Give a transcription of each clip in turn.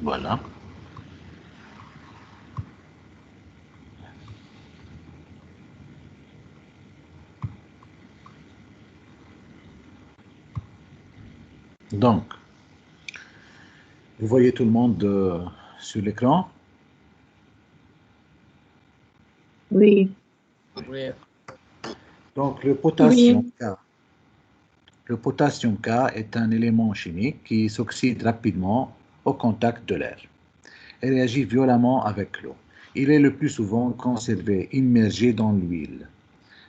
Voilà. Donc, vous voyez tout le monde sur l'écran? Oui. Oui. Donc, le Oui. potassium K est un élément chimique qui s'oxyde rapidement au contact de l'air et réagit violemment avec l'eau. Il est le plus souvent conservé immergé dans l'huile.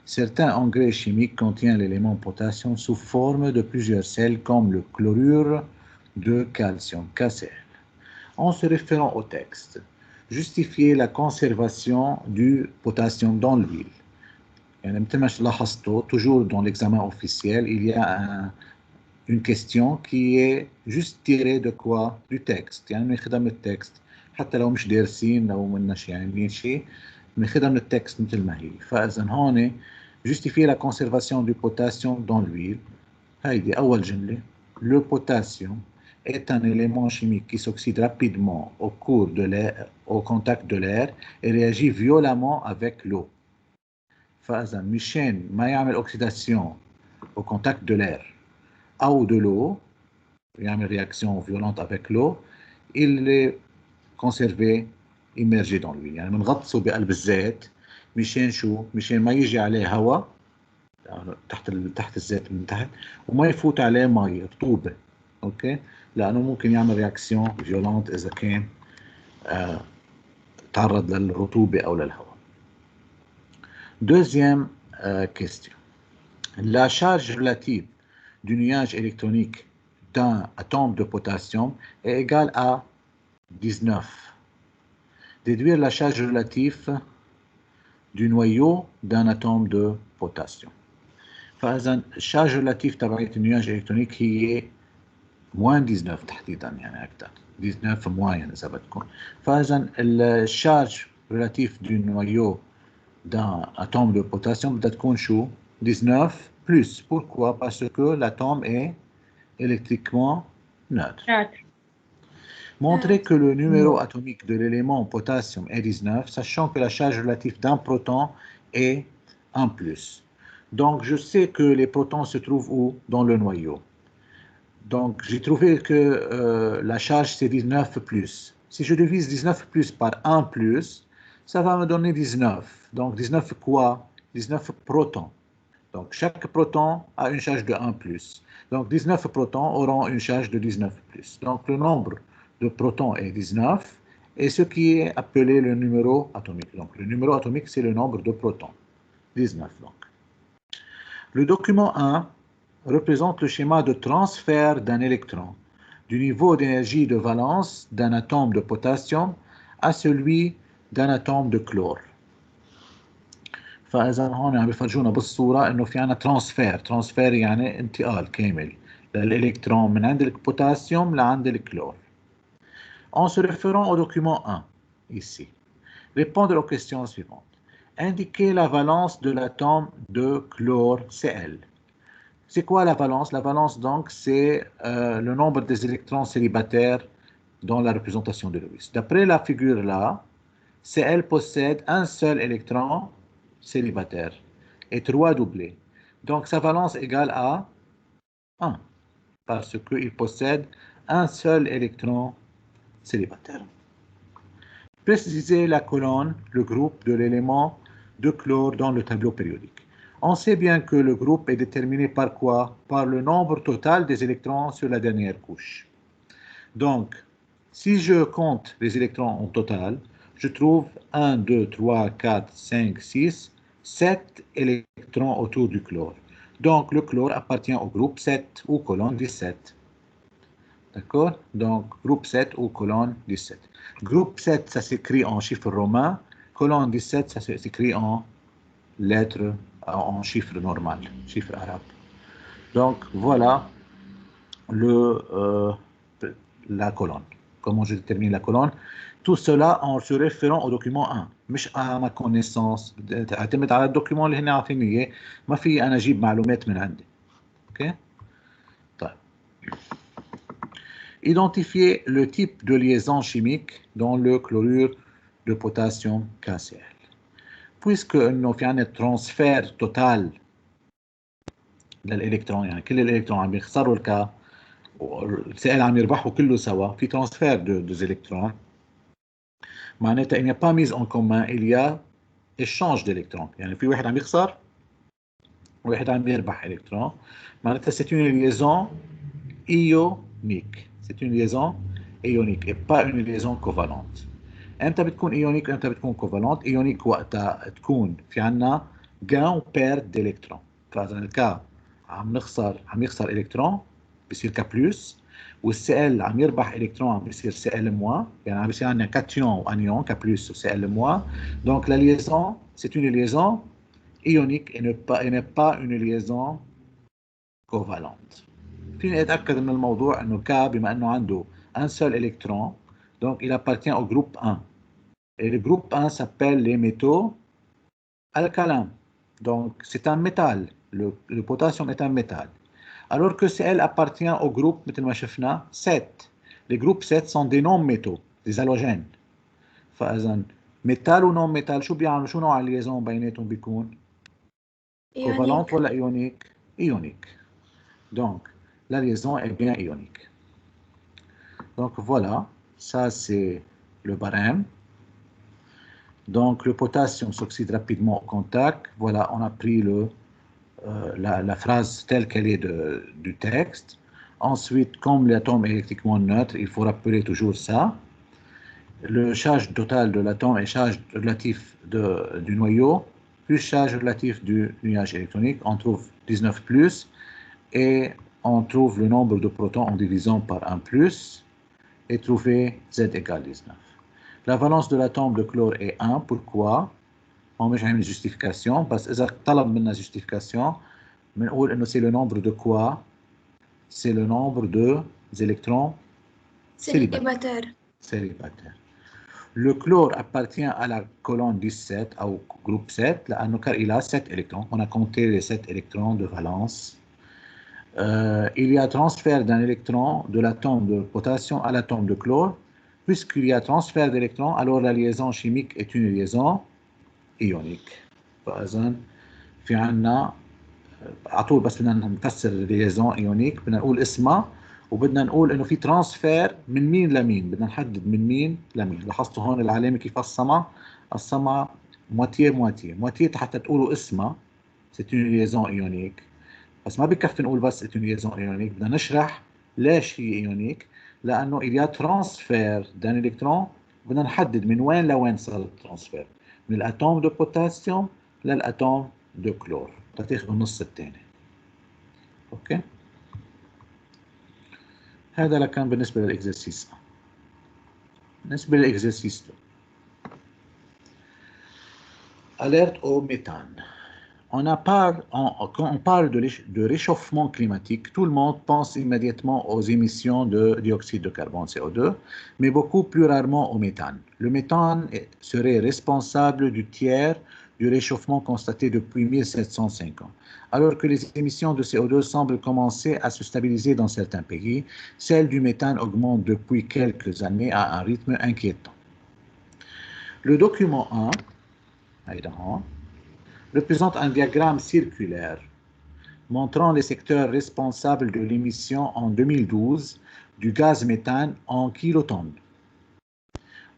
Certains engrais chimiques contiennent l'élément potassium sous forme de plusieurs sels comme le chlorure de calcium, KCl. En se référant au texte, justifier la conservation du potassium dans l'huile. Toujours dans l'examen officiel, il y a une question qui est juste tirée de quoi? Du texte. يعني بناخدها من التكست حتى لو مش دارسين او مناش يعني شيء بناخدها من التكست مثل ما هي. فاذا هون justifier la conservation du potassium dans l'huile. هيدي اول جمله. Le potassium est un élément chimique qui s'oxyde rapidement au contact de l'air et réagit violemment avec l'eau. فاذا مشان ما يعمل oxydation au contact de l'air ou de l'eau, il y a une réaction violente avec l'eau, il est conservé immergé dans l'huile. يعني بنغطسه بقلب الزيت مشان شو؟ مشان ما يجي عليه هواء تحت الزيت من تحت وما يفوت عليه مي رطوبة. اوكي؟ لأنه ممكن يعمل رياكسيون فيولنت إذا كان تعرض للرطوبة أو للهواء. Deuxième question. La charge relative du nuage électronique d'un atome de potassium est égale à 19. Déduire la charge relative du noyau d'un atome de potassium. فإذا الشارج relative تبعت النياج الإلكترونيك هي moins 19 تحديدا يعني أكثر 19 موين إذا بدكم. فإذا الشارج relatif du noyau d'un atome de potassium بدها تكون شو؟ 19 plus. Pourquoi? Parce que l'atome est électriquement neutre. Montrer que le numéro atomique de l'élément potassium est 19, sachant que la charge relative d'un proton est 1 plus. Donc, je sais que les protons se trouvent où? Dans le noyau. Donc, j'ai trouvé que la charge, c'est 19 plus. Si je divise 19 plus par 1 plus, ça va me donner 19. Donc, 19 quoi? 19 protons. Donc, chaque proton a une charge de 1 plus. Donc, 19 protons auront une charge de 19 plus. Donc, le nombre de protons est 19 et ce qui est appelé le numéro atomique. Donc, le numéro atomique, c'est le nombre de protons. 19 donc. Le document 1 représente le schéma de transfert d'un électron du niveau d'énergie de valence d'un atome de potassium à celui d'un atome de chlore. فإذا هون عم بيفرجونا بالصورة إنه في عنا ترانسفير يعني انتقال كامل للإلكترون من عند البوتاسيوم لعند الكلور. En se référant au document 1, ici, répondre aux questions suivantes. Indiquer la valence de l'atome de chlore Cl. C'est quoi la valence? La valence, donc, c'est le nombre des électrons célibataires dans la représentation de Lewis. D'après la figure là, Cl possède un seul électron célibataire et 3 doublés. Donc, sa valence égale à 1, parce qu'il possède un seul électron célibataire. Préciser la colonne, le groupe de l'élément de chlore dans le tableau périodique. On sait bien que le groupe est déterminé par quoi? Par le nombre total des électrons sur la dernière couche. Donc, si je compte les électrons en total, je trouve 1, 2, 3, 4, 5, 6, 7 électrons autour du chlore. Donc, le chlore appartient au groupe 7 ou colonne 17. D'accord? Donc, groupe 7 ou colonne 17. Groupe 7, ça s'écrit en chiffres romains. Colonne 17, ça s'écrit en lettres, en chiffres normal, chiffres arabes. Donc, voilà la colonne. Comment je détermine la colonne? Tout cela en se référant au document 1. مش à ma connaissance. اعتمد على الدوكيومون اللي هنا عاطيني اياه. ما في انا اجيب معلومات من عندي. اوكي؟ طيب. Identifier le type de liaison chimique dans le chlorure de potassium KCl. Puisque nous avons un transfert total de l'électron, يعني كل الالكترون عم يخسروا الكا والسائل عم يربحوا كله سوا في transfert de électrons. معناتها il n'y a pas mise en commun, il y a échange d'électrons. يعني في واحد عم يخسر وواحد عم يربح électron. معناتها c'est une liaison ionique. C'est une liaison ionique et pas une liaison covalente. امتى بتكون ايونيك وامتى بتكون كوفالنت؟ ايونيك وقتها تكون في عنا gain و perte d'électrons. فاذا الكا عم يخسر الكترون بصير كا بلس، والسي ال عم يربح الكترون عم بيصير سي ال موا، يعني عم بيصير عندنا كاتيون وانيون كا بلس وسي ال موا. دونك لا liaison c'est une liaison ionique et n'est pas une liaison covalente. فيني اتاكد من الموضوع انه كا بما انه عنده un seul électron donc il appartient au groupe 1 et le groupe 1 s'appelle les métaux alcalins. Donc c'est un métal, le potassium est un métal, alors que Cl appartient au groupe مثل ما شفنا 7. Les groupes 7 sont des non-métaux, des halogènes. فاذا métal ou non métal شو بيعملوا؟ شو نوع الليزون بيناتهم بيكون؟ covalente ولا ionique? Ionique. Donc la liaison est bien ionique. Donc voilà, ça c'est le barème. Donc le potassium s'oxyde rapidement au contact. Voilà, on a pris la phrase telle qu'elle est du texte. Ensuite, comme l'atome est électriquement neutre, il faut rappeler toujours ça. Le charge total de l'atome est charge relatif du noyau, plus charge relatif du nuage électronique. On trouve 19 plus et on trouve le nombre de protons en divisant par 1 plus et trouver Z égale 19. La valence de l'atome de chlore est 1. Pourquoi? On met une justification parce que si on a une justification, on dit que c'est le nombre de quoi? C'est le nombre d'électrons célibataires. Le chlore appartient à la colonne 17 ou groupe 7 car il a 7 électrons. On a compté les 7 électrons de valence. Il y a transfert d'un électron de l'atome de potassium à l'atome de chlore. Puisqu'il y a transfert d'électrons, alors la liaison chimique est une liaison ionique. فإذا في عنا على طول بس بدنا نفسر الليزون ايونيك بدنا نقول اسمها وبدنا نقول انه في ترانسفير من مين لمين، بدنا نحدد من مين لمين. لاحظتوا هون العلامه كيف قسمها مواتيه حتى تقولوا اسمها c'est une liaison ionique. بس ما بكفي نقول بس c'est une liaison ionique، بدنا نشرح ليش هي ايونيك، لانه il y a transfert d'un électron. بدنا نحدد من وين لوين صار الترانسفير، من الاتوم دو بوتاسيوم للاتوم دو كلور، تاخذوا النص الثاني. اوكي، هذا لكان بالنسبه للاكزرسيس. بالنسبه للاكزرسيس alerte au méthane. Quand on parle de réchauffement climatique, tout le monde pense immédiatement aux émissions de dioxyde de carbone, CO2, mais beaucoup plus rarement au méthane. Le méthane serait responsable du tiers du réchauffement constaté depuis 1705 ans. Alors que les émissions de CO2 semblent commencer à se stabiliser dans certains pays, celles du méthane augmentent depuis quelques années à un rythme inquiétant. Le document 1, représente un diagramme circulaire montrant les secteurs responsables de l'émission en 2012 du gaz méthane en kilotonnes.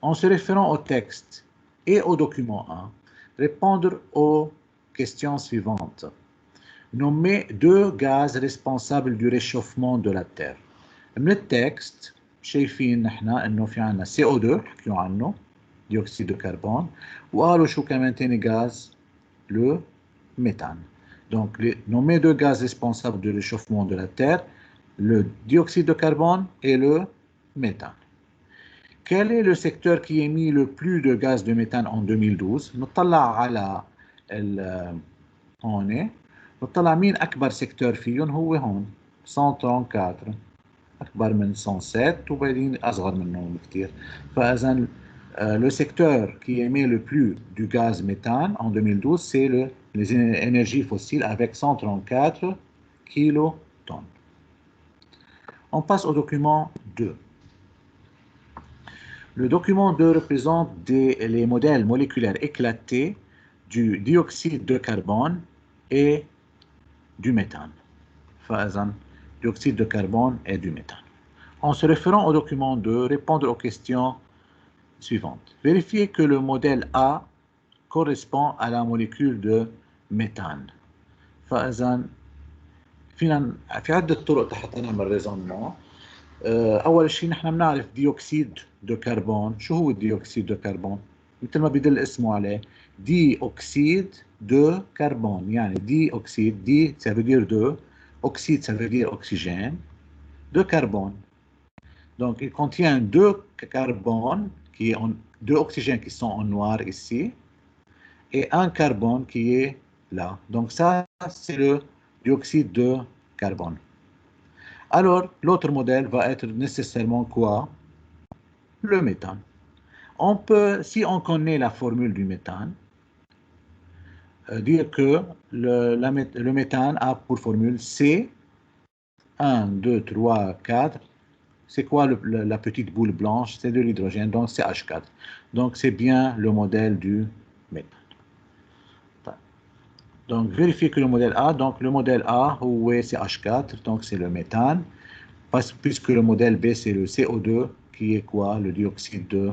En se référant au texte et au document 1, répondre aux questions suivantes. Nommer 2 gaz responsables du réchauffement de la Terre. من التكست شايفين نحن انه في عنا CO2 حكيوا عنه ديوكسيد de carbone وقالوا شو كمان تاني gaz le méthane. Donc, nommer 2 gaz responsables du réchauffement de la Terre, le dioxyde de carbone et le méthane. Quel est le secteur qui émet le plus de gaz de méthane en 2012? نطلع على هون نطلع مين أكبر سيكتور فيهم، هو هون 134 أكبر من 107 وبعدين أصغر منهم كتير. فإذا le secteur qui émet le plus du gaz méthane en 2012, c'est les énergies fossiles avec 134 kilotonnes. On passe au document 2. Le document 2 représente les modèles moléculaires éclatés du dioxyde de carbone et du méthane. Fazan, dioxyde de carbone et du méthane. En se référant au document 2, répondre aux questions suivantes. Vérifiez que le modèle A correspond à la molécule de méthane. فإذا فينا في عدة طرق حتى نعمل ريزونمون. أول شيء نحن بنعرف ديوكسيد دو كربون. شو هو الديوكسيد دو كربون؟ مثل ما بيدل اسمه عليه دي أكسيد دو كربون، يعني دي أكسيد، دي ça veut dire deux, oxyde ça veut dire oxygène, de carbone. Donc il contient deux carbones, deux oxygènes qui sont en noir ici, et un carbone qui est là. Donc ça, c'est le dioxyde de carbone. Alors, l'autre modèle va être nécessairement quoi? Le méthane. On peut, si on connaît la formule du méthane, dire que le méthane a pour formule C, 1, 2, 3, 4. C'est quoi la petite boule blanche? C'est de l'hydrogène, donc c'est H4. Donc c'est bien le modèle du méthane. Donc vérifiez que le modèle A, donc le modèle A, oui, c'est H4, donc c'est le méthane, puisque le modèle B, c'est le CO2, qui est quoi? Le dioxyde de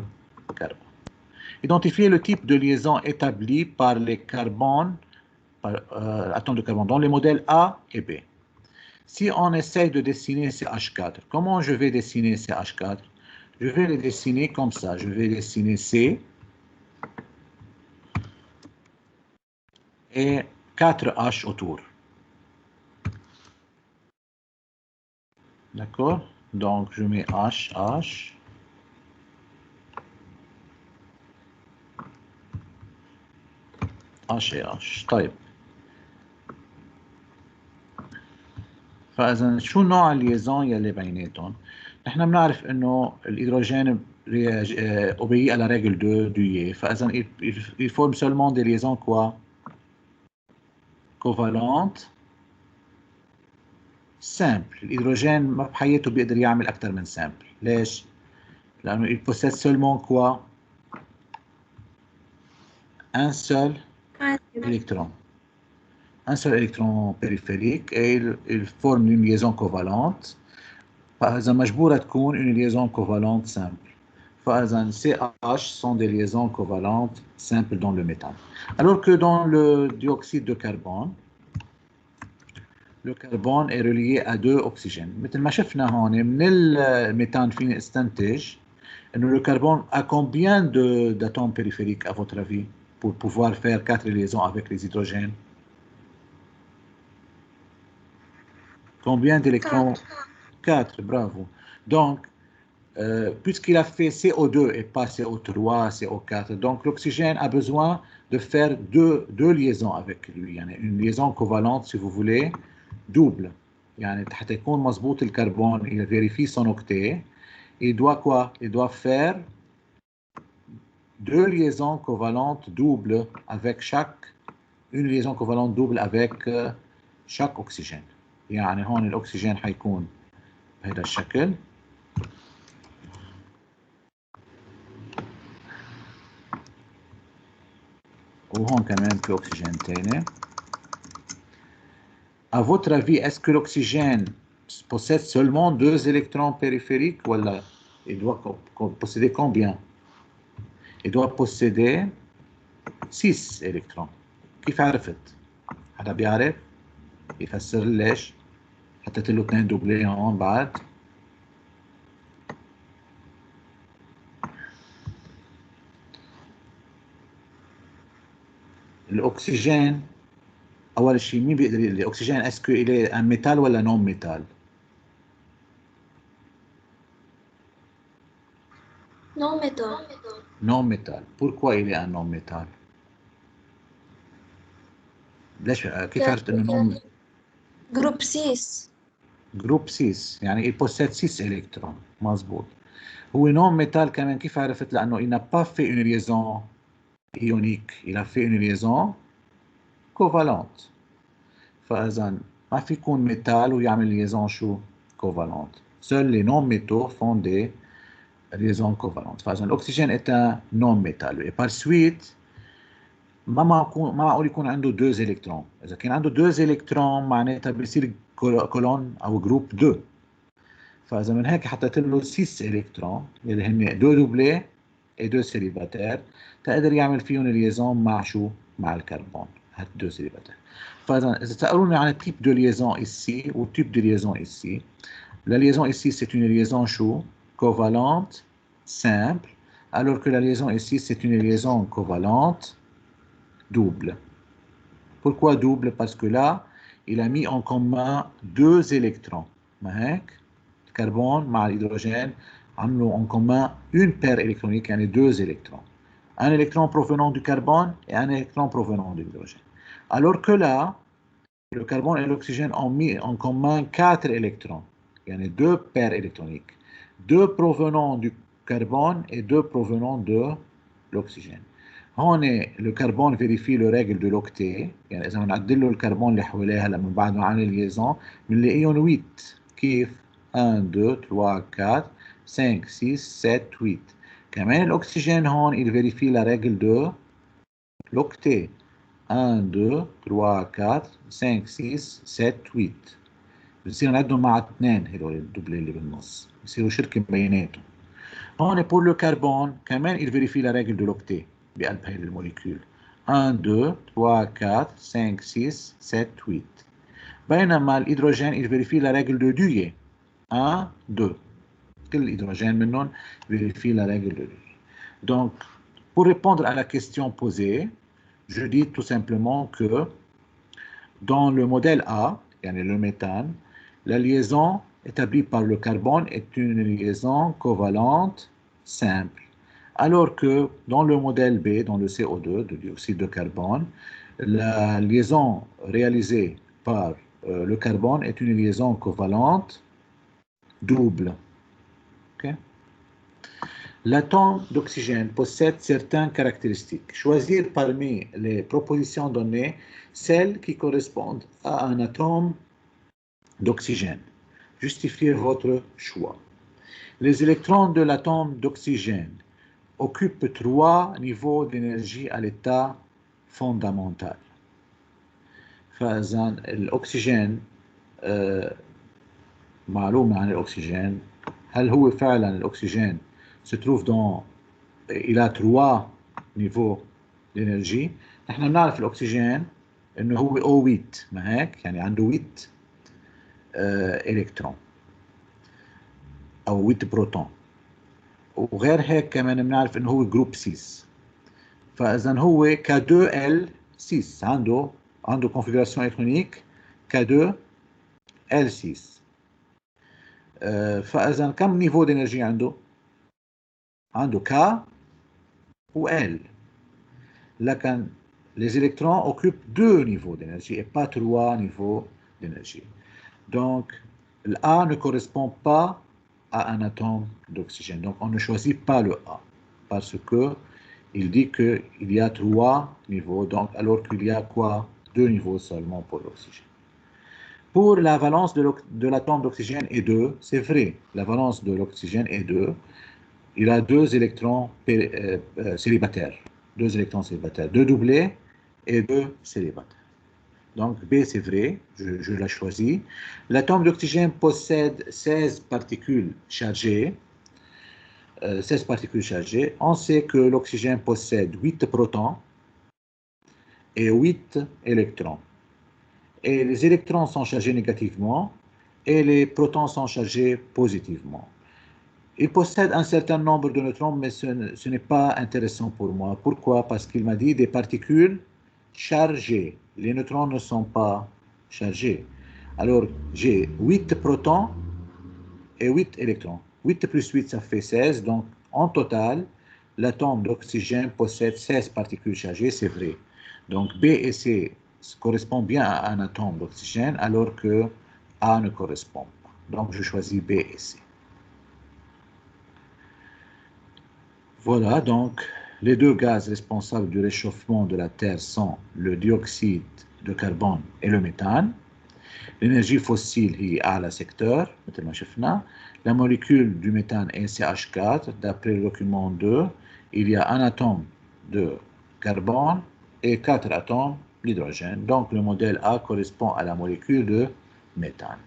carbone. Identifiez le type de liaison établie par les carbones, atomes de carbone, dans les modèles A et B. Si on essaye de dessiner ces H4, comment je vais dessiner ces H4? Je vais les dessiner comme ça. Je vais dessiner C et 4 H autour. D'accord? Donc, je mets H, H. H et H. طيب. فإذا شو نوع الليزون يلي بيناتهم؟ نحن بنعرف إنه الهيدروجين obéit à la règle de Dewey. فإذا il forme seulement des liaisons quoi? Covalentes. simple. الهيدروجين ما بحياته بيقدر يعمل أكثر من simple. ليش؟ لأنه il possède seulement quoi? Un seul électron. Un seul électron périphérique et il forme une liaison covalente. فإذا مجبورة تكون une liaison covalente simple. فإذا CH sont des liaisons covalentes simples dans le méthane. Alors que dans le dioxyde de carbone, le carbone est relié à deux oxygènes. مثل ما شفنا هون من الميثان فينا استنتج إنه le carbone a combien d'atomes périphériques à votre avis pour pouvoir faire 4 liaisons avec les hydrogènes? Combien d'électrons? 4, bravo. Donc, puisqu'il a fait CO2 et pas CO3, CO4, donc l'oxygène a besoin de faire deux liaisons avec lui. يعني une liaison covalente, si vous voulez, double. يعني حتى يكون مضبوط الكربون, il vérifie son octet. Il doit quoi? Il doit faire deux liaisons covalentes doubles avec une liaison covalente double avec chaque oxygène. يعني هون الأكسجين حيكون بهذا الشكل. وهون كمان في أكسجين تاني. À votre avis, est-ce que l'oxygène possède seulement 2 électrons périphériques ou il doit posséder combien? Il doit posséder 6 électrons. كيف عرفت؟ حدا بيعرف؟ يفسر ليش؟ حطيت له 2 دوبلي هون بعد. الأكسجين أول شيء مين بيقدر يقول لي أكسجين اسكو إلي un métal ولا non métal؟ Non métal. Non métal. Pourquoi il est un non métal؟ ليش كيف عرفت إنه non؟ Groupe 6. جروب 6 يعني il possède 6 électrons. مظبوط. هو non métal كمان كيف عرفت؟ لأنه il n'a pas fait une liaison ionique, il a fait une liaison covalente. فإذا ما في يكون ميتال ويعمل liaison شو؟ covalente. Seuls les non-métaux font des liaisons covalentes. L'oxygène est un non-métal. Et par suite, ما معقول يكون عنده 2 électrons. إذا كان عنده 2 électrons معناتها بيصير كولون أو جروب 2. فإذا من هيك حطيت له 6 électrons اللي هن 2 دوبلي et 2 célibataires تقدر يعمل فيهم ليزون مع شو؟ مع الكربون. هاد 2 célibataires. فإذا سألوني عن type de liaison ici ou type de liaison ici. La liaison ici c'est une liaison chou, covalente, simple, alors que la liaison ici c'est une liaison covalente double. Pourquoi double? Parce que là, il a mis en commun 2 électrons. Le carbone et l'hydrogène ont en commun une paire électronique, il y a 2 électrons. Un électron provenant du carbone et un électron provenant de l'hydrogène. Alors que là, le carbone et l'oxygène ont mis en commun 4 électrons. Il y en a 2 paires électroniques. 2 provenant du carbone et 2 provenant de l'oxygène. Le carbone vérifie les règles de l'octet. يعني إذا بنعدل له الكربون اللي حواليه هلا من بعد ما عمل الليزون بنلاقيهم 8. كيف؟ 1 2 3 4 5 6 7 8. كمان الأكسجين هون il vérifie la règle de l'octet. 1 2 3 4 5 6 7 8. بنصير نعدهم مع 2 هدول الدبلة اللي بالنص. بصيروا شركة بيناتهم. هون pour le carbone كمان il vérifie la règle de l'octet. بقلب هاي الموليكول 1 2 3 4 5 6 7 8. بينما الهيدروجين il vérifie la règle de Dewey 1 2. كل الهيدروجين منهم vérifie la règle de Dewey. Donc pour répondre à la question posée, je dis tout simplement que dans le modèle A, يعني le méthane, la liaison établie par le carbone est une liaison covalente simple. Alors que dans le modèle B, dans le CO2, le dioxyde de carbone, la liaison réalisée par le carbone est une liaison covalente double. Okay? L'atome d'oxygène possède certaines caractéristiques. Choisir parmi les propositions données celles qui correspondent à un atome d'oxygène. Justifiez votre choix. Les électrons de l'atome d'oxygène occupent 3 niveaux d'énergie à l'état fondamental. فإذا الأكسجين معلومة عن الأكسجين هل هو فعلا الأكسجين se trouve dans il a 3 niveaux d'énergie. نحن بنعرف الأكسجين إنه هو O8 ما هيك يعني عنده 8 إلكترون أو 8 بروتون. وغير هيك كمان بنعرف انه هو جروب 6. فاذا هو K2L6 عنده configuration électronique K2L6. فاذا كم نيفو d'énergie عنده K ou L. لكن les électrons occupent 2 niveaux d'énergie et pas 3 niveaux d'énergie. Donc l'A ne correspond pas à un atome d'oxygène. Donc on ne choisit pas le A parce que il dit qu'il y a 3 niveaux, donc alors qu'il y a quoi? 2 niveaux seulement pour l'oxygène. Pour la valence de l'atome d'oxygène est 2, c'est vrai, la valence de l'oxygène est 2. Il a 2 électrons célibataires, 2 électrons célibataires, 2 doublés et 2 célibataires. Donc B c'est vrai, je l'ai choisi. L'atome d'oxygène possède 16 particules chargées. 16 particules chargées. On sait que l'oxygène possède 8 protons et 8 électrons. Et les électrons sont chargés négativement et les protons sont chargés positivement. Il possède un certain nombre de neutrons, mais ce n'est pas intéressant pour moi. Pourquoi? Parce qu'il m'a dit des particules chargées. Les neutrons ne sont pas chargés. Alors, j'ai 8 protons et 8 électrons. 8 plus 8, ça fait 16. Donc, en total, l'atome d'oxygène possède 16 particules chargées, c'est vrai. Donc, B et C correspondent bien à un atome d'oxygène, alors que A ne correspond pas. Donc, je choisis B et C. Voilà, donc, les 2 gaz responsables du réchauffement de la Terre sont le dioxyde de carbone et le méthane. L'énergie fossile est à la secteur, مثل ما شفنا. La molécule du méthane est CH4. D'après le document 2, il y a un atome de carbone et 4 atomes d'hydrogène. Donc le modèle A correspond à la molécule de méthane.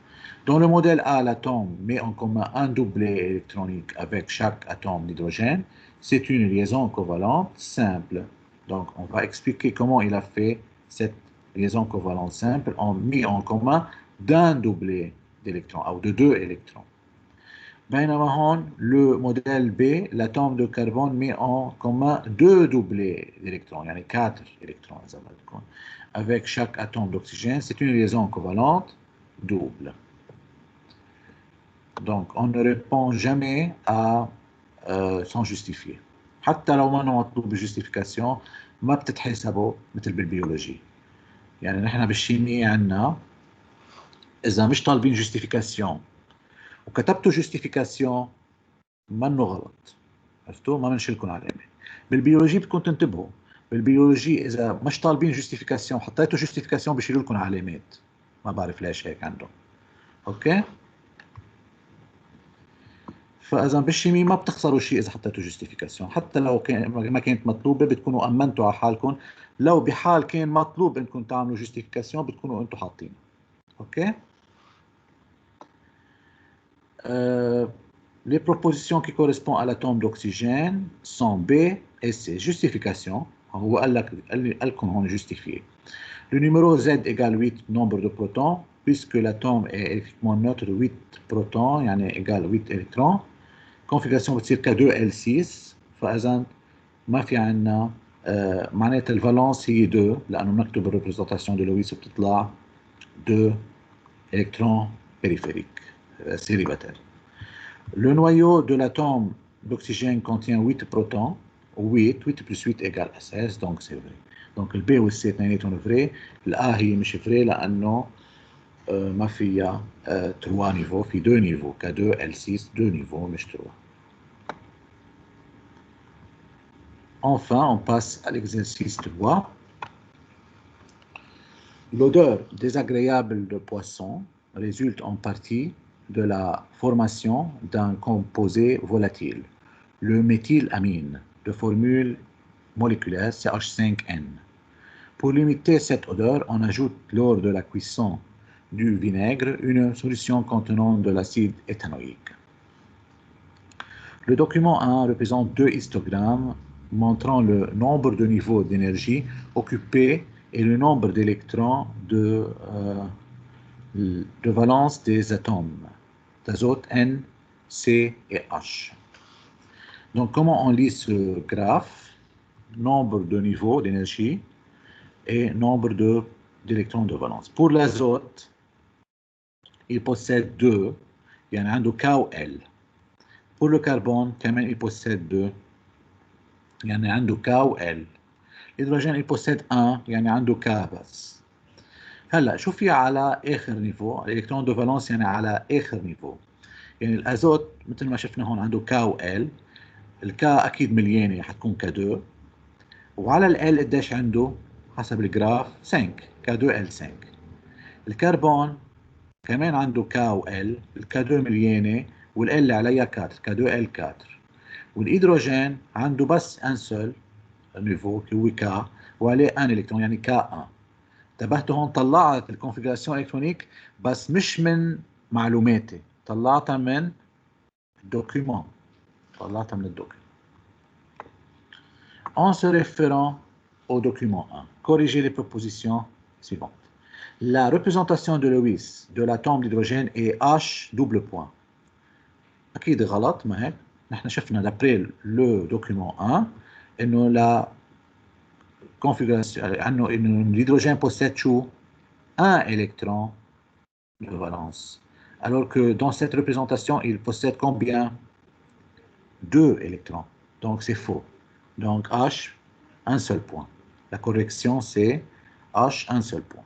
Dans le modèle A, l'atome met en commun un doublet électronique avec chaque atome d'hydrogène. C'est une liaison covalente simple. Donc on va expliquer comment il a fait cette liaison covalente simple en mis en commun d'un doublet d'électrons ou de 2 électrons. بينما هون le modèle B, l'atome de carbone met en commun 2 doublets d'électrons, يعني 4 électrons إذا بدكم, avec chaque atome d'oxygène. C'est une liaison covalente double. Donc on ne répond jamais à sans justifier. حتى لو ما مطلوب بجوستيفيكاسيون ما بتتحسبوا مثل بالبيولوجي. يعني نحن بالشيمياء عندنا إذا مش طالبين جوستيفيكاسيون وكتبتوا جوستيفيكاسيون منه غلط. عرفتوا؟ ما بنشيلكم علامة. بالبيولوجي بدكم تنتبهوا. بالبيولوجي إذا مش طالبين جوستيفيكاسيون حطيتوا جوستيفيكاسيون بيشيلوا لكم علامات. ما بعرف ليش هيك عندهم. أوكي؟ فإذا بالشيمياء ما بتخسروا شيء إذا حطيتوا جوستيفيكاسيون، حتى لو ما كانت مطلوبة بتكونوا أمنتوا على حالكم. لو بحال كان مطلوب إنكم تعملوا جوستيفيكاسيون بتكونوا أنتم حاطين. أوكي؟ Les propositions qui correspondent à l'atome d'oxygène sont B et C. Justification. هو قال لكم هون justifié. Le numéro Z égale 8 nombre de protons, puisque l'atome est électriquement neutre, 8 protons يعني égale 8 électrons. configuration بتصير K2L6. فإذا ما في عندنا معناتها الفالنس هي 2 لأنه بنكتب الريبريزنتاسيون de Lewis بتطلع 2 électrons périphériques célibataires. Le noyau de l'atome d'oxygène contient 8 protons. 8 plus 8 égale 16, donc c'est vrai. Donc le B ou le C اثنيناتهم vrai. الA هي مش vrai لأنه ما فيها 3 niveaux, في 2 niveaux, K2, L6, 2 niveaux, مش 3. Enfin, on passe à l'exercice 3. L'odeur désagréable de poisson résulte en partie de la formation d'un composé volatile, le méthylamine, de formule moléculaire CH5N. Pour limiter cette odeur, on ajoute lors de la cuisson du vinaigre une solution contenant de l'acide éthanoïque. Le document 1 représente 2 histogrammes montrant le nombre de niveaux d'énergie occupés et le nombre d'électrons de valence des atomes d'azote N, C et H. Donc, comment on lit ce graphe? Nombre de niveaux d'énergie et nombre d'électrons de valence. Pour l'azote, il possède 2, il y en a un de K ou L. Pour le carbone, quand même, il possède 2, il y en a un de K ou L. L'hydrogène, il possède 1, il y en a un de K بس. هلا شو في على اخر نيفو؟ الالكترون دو فالونس يعني على اخر نيفو. يعني الازوت مثل ما شفنا هون عنده كا و ال. الكا اكيد مليانه حتكون كا 2 وعلى ال قديش عنده حسب الجراف 5 كا 2 ال 5. الكربون كمان عنده كا و ال. الكا 2 مليانه والال عليها 4 كا 2 ال 4. والهيدروجين عنده بس ان سول نيفو اللي هو كا وعليه ان الكترون يعني كا 1. انتبهتوا هون طلعت الكونفيغوراسيون الكترونيك بس مش من معلوماتي، طلعتها من الدوكيومون. En se référant au document 1, corrigez les propositions suivantes. La représentation de Lewis de l'atome d'hydrogène est H double point. أكيد غلط ما هيك. نحن شفنا d'après le document 1 إنه la configuration إنه l'hydrogène possède شو؟ un électron de valence. Alors que dans cette représentation, il possède combien? 2 électrons. Donc c'est faux. Donc H, un seul point. La correction c'est H, un seul point.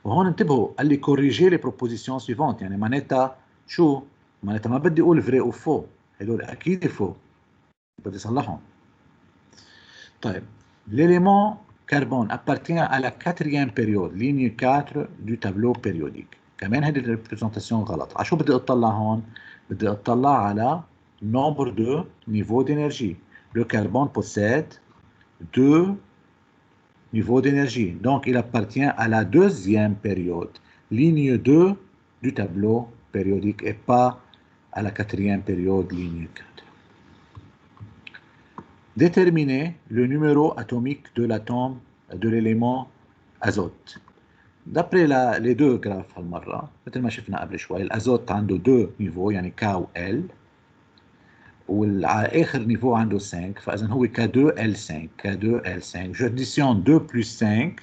وهون انتبهوا قال لي corriger les propositions suivantes. يعني معناتها شو؟ معناتها ما بدي اقول vrai ou faux. هدول اكيد faux. بدي اصلحهم. طيب l'élément carbone appartient à la quatrième période, ligne 4 du tableau périodique. كمان هذه الريبريزنتاسيون غلط. على شو بدي اطلع هون؟ بدي اطلع على nombre de niveaux d'énergie. Le carbone possède 2 niveaux d'énergie. Donc, il appartient à la deuxième période, ligne 2 du tableau périodique et pas à la quatrième période, ligne 4. Déterminer le numéro atomique de l'atome de l'élément azote. D'après les deux graphes هالمرة مثل ما شفنا قبل شوي الأزوت عنده 2 نيفو يعني K و L والآخر نيفو عنده 5 فإذا هو K2L5 K2L5 je additionne 2 plus 5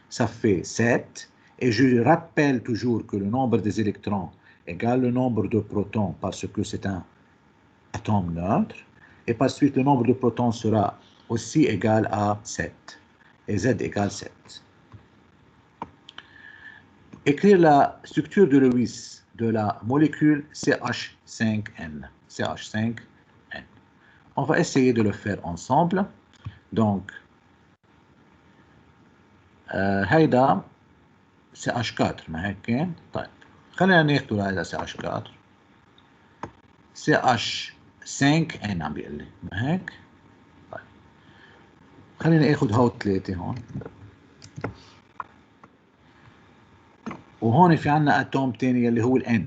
ça fait 7 et je rappelle toujours que le nombre des électrons égale le nombre de protons parce que c'est un atome neutre et par suite le nombre de protons sera aussi égal à 7 et Z égale 7. Écrire la structure de Lewis de la molécule CH5N. CH5N. On va essayer de le faire ensemble. Donc, هيدا CH4 ما هيك؟ طيب خلينا ناخده لهيدا CH4 CH5N عم بيقول لي ما هيك؟ طيب خلينا اخذ هول 3 هون وهون في عنا اتوم تاني اللي هو الN.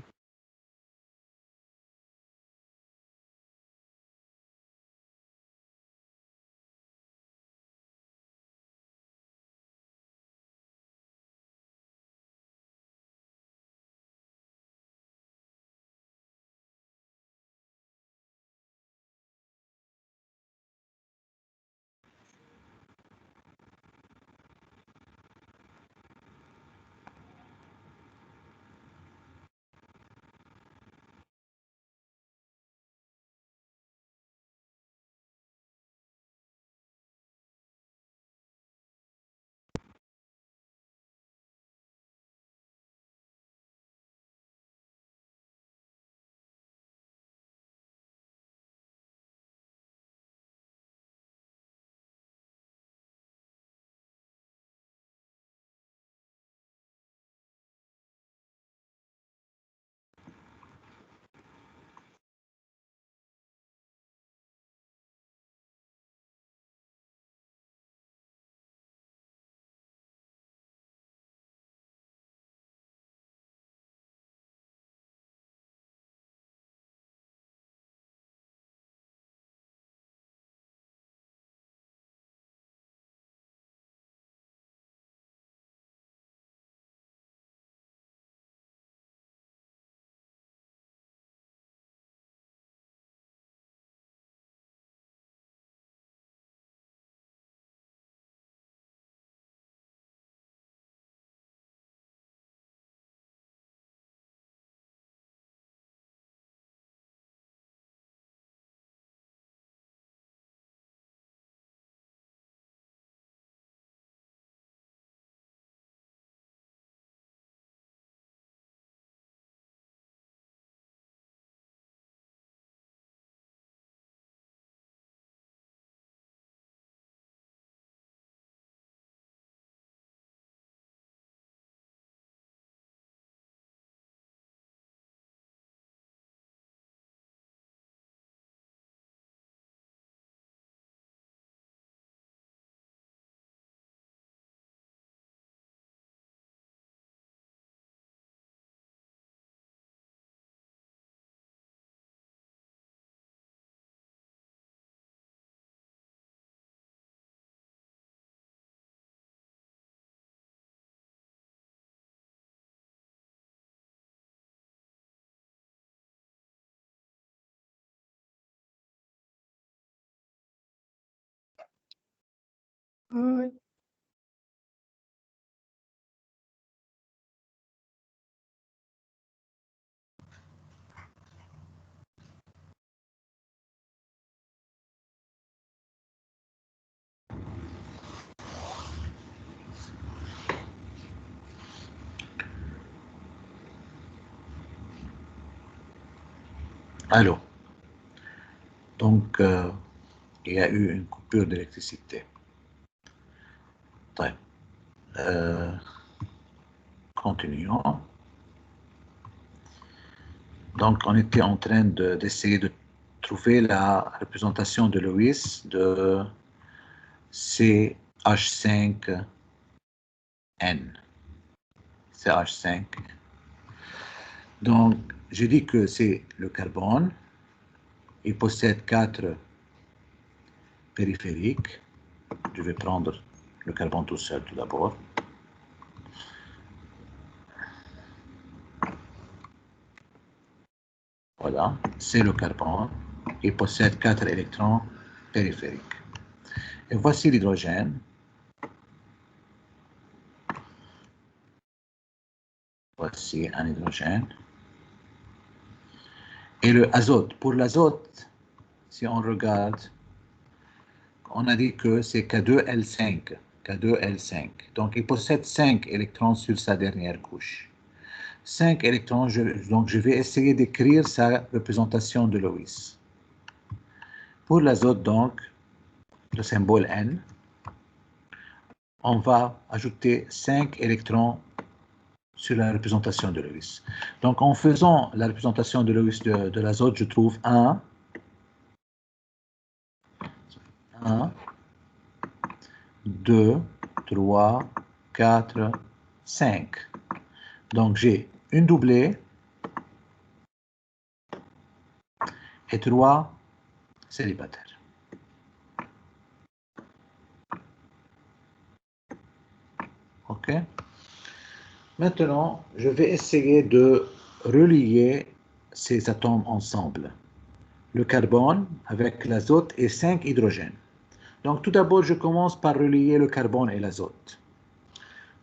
Hi. Allô. Donc, il y a eu une coupure d'électricité. طيب. Continuons. Donc, on était en train d'essayer de trouver la représentation de Lewis de CH5N. CH5. Donc, je dis que c'est le carbone. Il possède 4 périphériques. Je vais prendre le carbone tout seul tout d'abord. Voilà, c'est le carbone. Il possède 4 électrons périphériques. Et voici l'hydrogène. Voici un hydrogène. Et le azote. Pour l'azote, si on regarde, on a dit que c'est K2L5. K2L5. Donc, il possède 5 électrons sur sa dernière couche. 5 électrons, donc je vais essayer d'écrire sa représentation de Lewis. Pour l'azote, donc, le symbole N, on va ajouter 5 électrons sur la représentation de Lewis. Donc, en faisant la représentation de Lewis de l'azote, je trouve 1, 2, 3, 4, 5. Donc, j'ai une doublée et 3 célibataires. OK? Maintenant, je vais essayer de relier ces atomes ensemble. Le carbone avec l'azote et 5 hydrogènes. Donc, tout d'abord, je commence par relier le carbone et l'azote.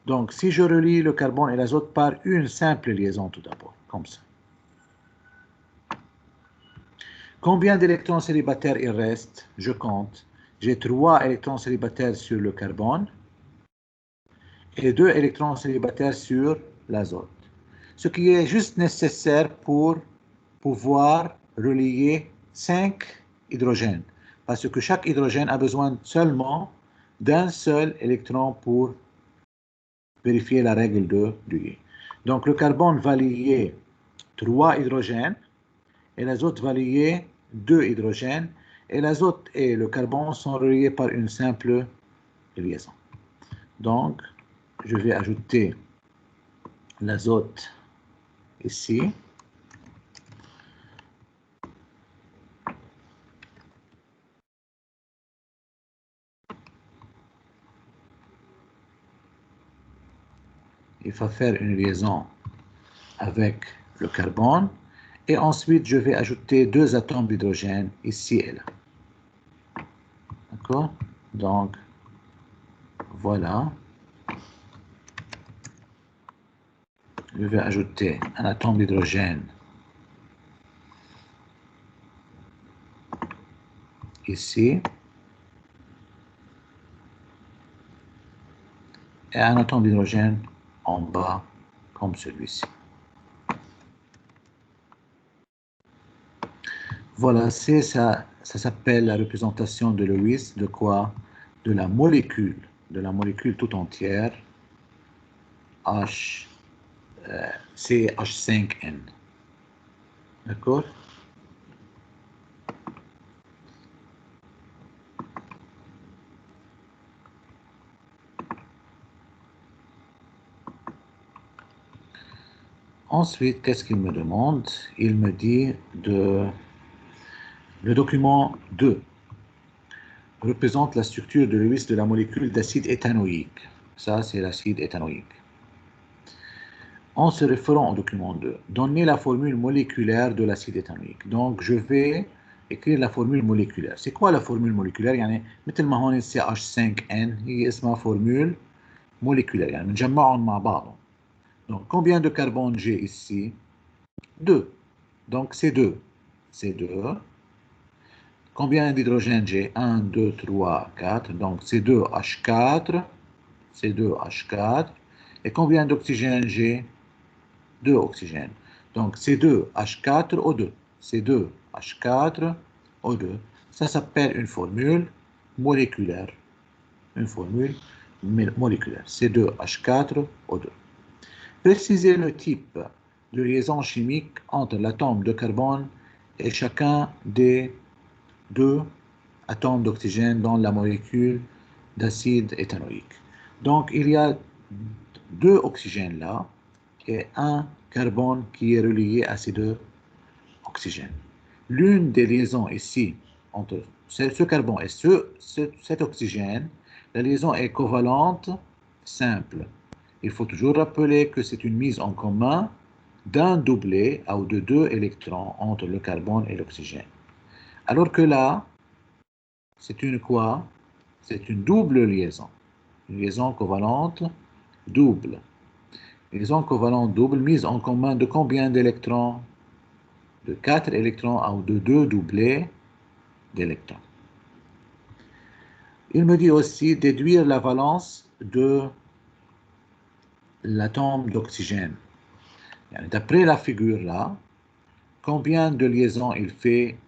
Donc, si je relie le carbone et l'azote par une simple liaison tout d'abord, comme ça. Combien d'électrons célibataires il reste? Je compte. J'ai 3 électrons célibataires sur le carbone et 2 électrons célibataires sur l'azote. Ce qui est juste nécessaire pour pouvoir relier 5 hydrogènes. Parce que chaque hydrogène a besoin seulement d'un seul électron pour vérifier la règle de lier. Donc le carbone va lier 3 hydrogènes et l'azote va lier 2 hydrogènes et l'azote et le carbone sont reliés par une simple liaison. Donc je vais ajouter l'azote ici. Il va faire une liaison avec le carbone et ensuite je vais ajouter 2 atomes d'hydrogène ici et là. D'accord? Donc voilà. Je vais ajouter un atome d'hydrogène ici et un atome d'hydrogène en bas comme celui-ci. Voilà, c'est ça. Ça s'appelle la représentation de Lewis de quoi? De la molécule tout entière CH5N. D'accord? Ensuite, qu'est-ce qu'il me demande? Il me dit le document 2 représente la structure de Lewis de la molécule d'acide éthanoïque. Ça, c'est l'acide éthanoïque. En se référant au document 2, donnez la formule moléculaire de l'acide éthanoïque. Donc, je vais écrire la formule moléculaire. C'est quoi la formule moléculaire? يعني مثل ما هون CH5N هي اسمها formule moléculaire. يعني بنجمعهم مع بعضهم. Donc, combien de carbone j'ai ici? 2. Donc, c'est 2. C'est 2. Combien d'hydrogène j'ai? 1, 2, 3, 4. Donc, c'est 2 H4. C'est 2 H4. Et combien d'oxygène j'ai? 2 oxygènes. Donc, c'est 2 H4O2. C'est 2 H4O2. Ça s'appelle une formule moléculaire. Une formule moléculaire, C2H4O2. Précisez le type de liaison chimique entre l'atome de carbone et chacun des deux atomes d'oxygène dans la molécule d'acide éthanoïque. Donc, il y a deux oxygènes là et un carbone qui est relié à ces deux oxygènes. L'une des liaisons ici entre ce carbone et cet oxygène, la liaison est covalente simple. Il faut toujours rappeler que c'est une mise en commun d'un doublet ou de deux électrons entre le carbone et l'oxygène. Alors que là, c'est une quoi? C'est une double liaison. Une liaison covalente double. Liaison covalente double mise en commun de combien d'électrons? De 4 électrons ou de 2 doublets d'électrons. Il me dit aussi déduire la valence de l'atome d'oxygène. D'après la figure là, combien de liaisons il fait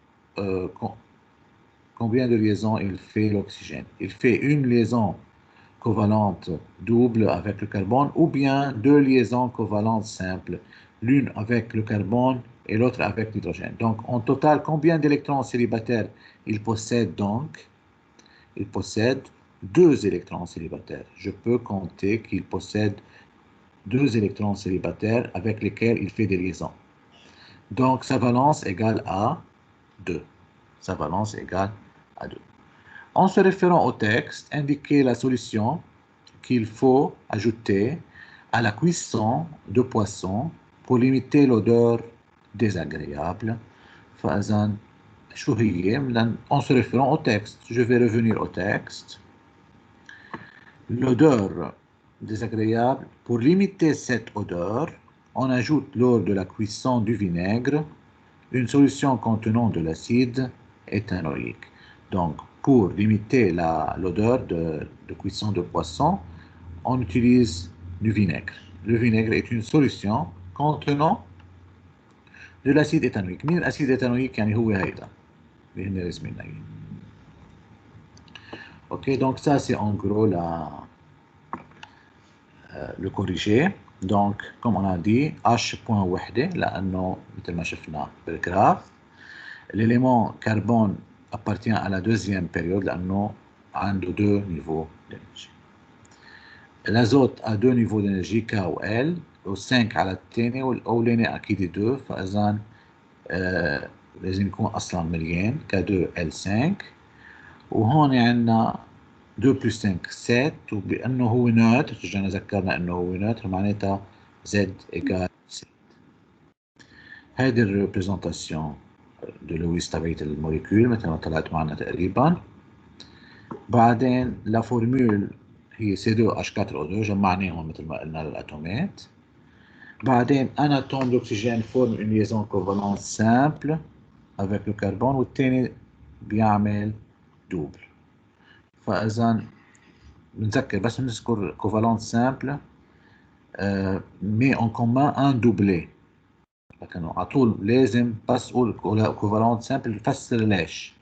l'oxygène? Il fait une liaison covalente double avec le carbone ou bien deux liaisons covalentes simples, l'une avec le carbone et l'autre avec l'hydrogène. Donc en total, combien d'électrons célibataires il possède donc? Il possède 2 électrons célibataires. Je peux compter qu'il possède 2 électrons célibataires avec lesquels il fait des liaisons. Donc sa valence égale à 2. Sa valence égale à 2. En se référant au texte, indiquez la solution qu'il faut ajouter à la cuisson de poisson pour limiter l'odeur désagréable. En se référant au texte, je vais revenir au texte. L'odeur désagréable, pour limiter cette odeur, on ajoute lors de la cuisson du vinaigre une solution contenant de l'acide éthanoïque. Donc, pour limiter l'odeur de cuisson de poisson, on utilise du vinaigre. Le vinaigre est une solution contenant de l'acide éthanoïque. من الأسيد éthanoïque يعني هو هيدا اللي هن رسمين لي. Ok, donc ça c'est en gros le corrigé. Donc, comme on a dit, H.وحدة لأنه مثل ما شفنا بالجراف. L'élément carbone appartient à la deuxième période لأنه عنده deux niveaux d'énergie. L'azote a deux niveaux d'énergie K و L و5 على الثاني والأولاني أكيد 2 فإذا لازم يكون أصلا مليان K2 L5 وهون عندنا 2 plus 5 7 وبأنه هو نوتر رجعنا ذكرنا أنه هو نوتر معناتها Z égale 7. هذه الريبريزنتاسيون de لويس تبعت الموليكول مثل ما طلعت معنا تقريبا. بعدين لا فورمول هي C2H4O2 جمعناهم مثل ما قلنا للأتومات. بعدين un atome d'oxygène forme une liaison covalente simple avec le carbone والثاني بيعمل double. فإذا بنذكر بس بنذكر covalente simple met en commun un doublé. لكن على طول لازم بس اقول covalente simple بفسر ليش.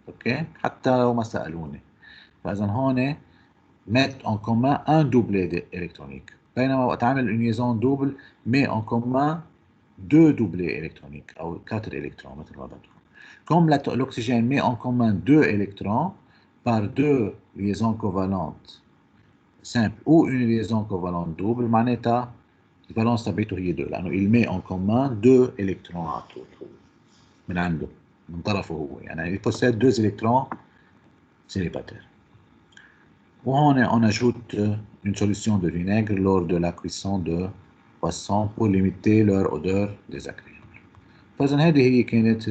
اوكي حتى لو ما سألوني. فإذا هون mettre en commun un doublé électronique. بينما وقت عمل une liaison double met en commun deux doublés électroniques ou 4 électrons مثل ما بدكم. Comme l'oxygène met en commun 2 électrons par 2 liaisons covalentes simples ou une liaison covalente double, معناتها الفالنس تبعته هي 2 لأنه il met en commun 2 électrons على طول من عنده من طرفه هو يعني il possède 2 électrons célibataires. وهون on ajoute une solution de vinaigre lors de la cuisson de poisson pour limiter leur odeur désagréable. فإذا هذه هي كانت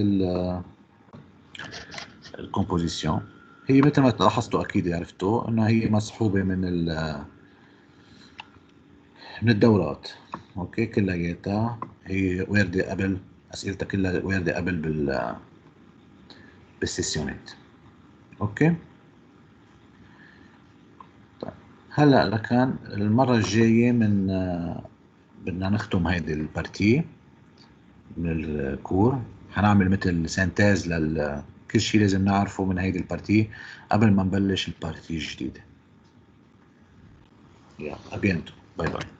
الكومبوزيشن. هي مثل ما لاحظتوا أكيد عرفتوا إنها هي مصحوبة من الدورات. أوكي كلياتها هي واردة قبل أسئلتها كلها واردة قبل بالسيسيونات. أوكي طيب هلا لكان المرة الجاية بدنا نختم هيدي البارتي من الكور. حنعمل مثل سينتاز كل شيء لازم نعرفه من هيدي البارتي قبل ما نبلش البارتي الجديدة. À bientôt. Bye bye.